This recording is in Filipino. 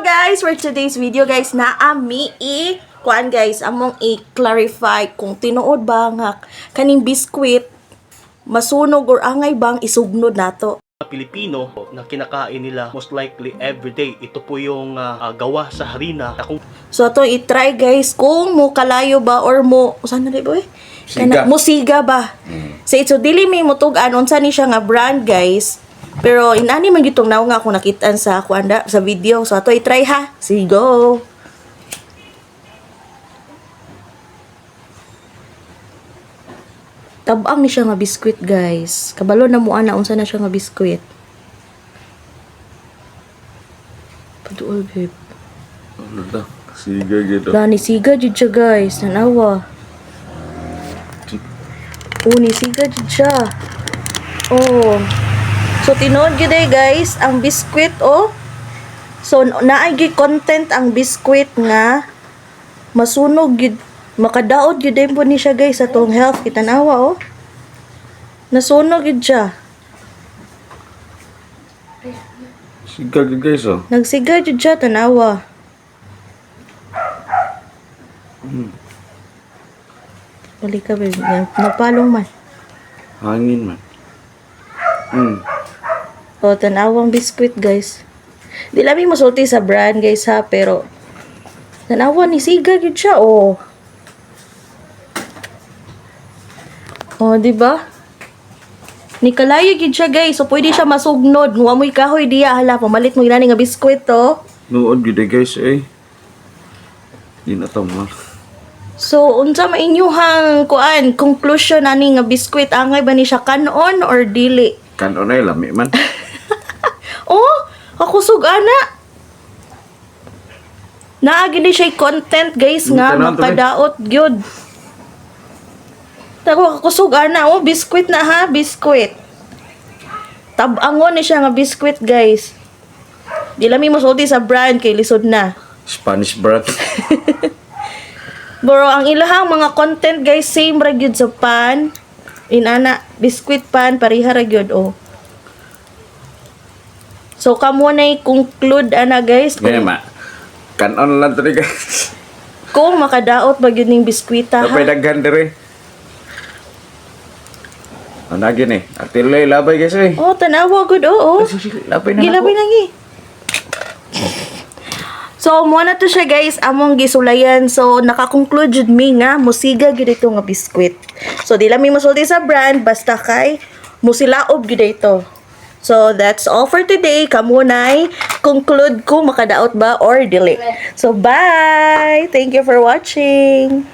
guys, for today's video guys, naami kuan guys, among i-clarify kung tinuod ba nga kaning biskwit masunog or angay bang isugnod nato. Pilipino na kinakain nila most likely everyday. Ito po yung gawa sa harina. So ato i-try guys kung mo kalayo ba or mo usan na boy? Siga. Musiga ba? So dili may mutug-an unsa ni siya nga brand guys. Pero inani man gitong naw nga ako nakitaan sa kuanda sa video. So ato i-try ha. Sige go. Tabang ni siya nga biskwit guys. Kabalo na mo ana unsa na siya nga biskwit. Paduol babe. Ano na? Siga gitu. Lani siga jud siya guys. Nanawa. Ni siga jud siya. Oh. So tinuod gyud guys ang biskwit oh. So naay gyud content ang biskwit nga masunog gyud, makadaot gyud din po ni siya guys sa tong health. Kitanawa oh. Nasunog gyud siya. Siga gitu guys oh. Nagsiga jud siya tanawa. Balik ka ba? Napalong man. Hangin man. O, tanawang biskwit guys. Di lami masulti sa brand guys ha, pero tanawa ni siga gyud siya oh. Oh, di ba? Ni kalayo gyud siya guys, so pwede siya masugnod. Wa mo'y kahoy diya hala, pamalit mo inani nga biskwit to. Nuod gitu guys eh. Di na tama. So, unsa mainyuhang kuan conclusion ani nga biskwit angay ba ni siya kanon or dili? Kanon ay lami man. Oh, ako sugana. Naagi ni siya content guys nga Tanan to, makadaot gyud. Tako ako sugana oh, biskwit na ha, biskwit. Tabangon ni siya nga biskwit guys. Di lami mosulti sa brand kay lisod na. Spanish brand. Bro, ang ilahang mga content guys same ra gyud sa pan. Inana, biskwit pan pariha ra gyud oh. So kamo na i-conclude ana guys Gaya kung, ma. Kanon lang tadi guys. kung makadaot ba gyud ning biskwita ha. Tapay daghan dire. Ano gini? Atilay labay guys eh. Oh, tanawa gud oh. Labay na Gilabay ako. lagi. So, mo na to siya guys, among gisulayan. So, naka-conclude jud mi nga musiga gyud ito nga biskwit. So, di lang mi masulti sa brand basta kay musilaob gyud ito. So, that's all for today. Kamo nay conclude ko makadaot ba or dili. So, bye. Thank you for watching.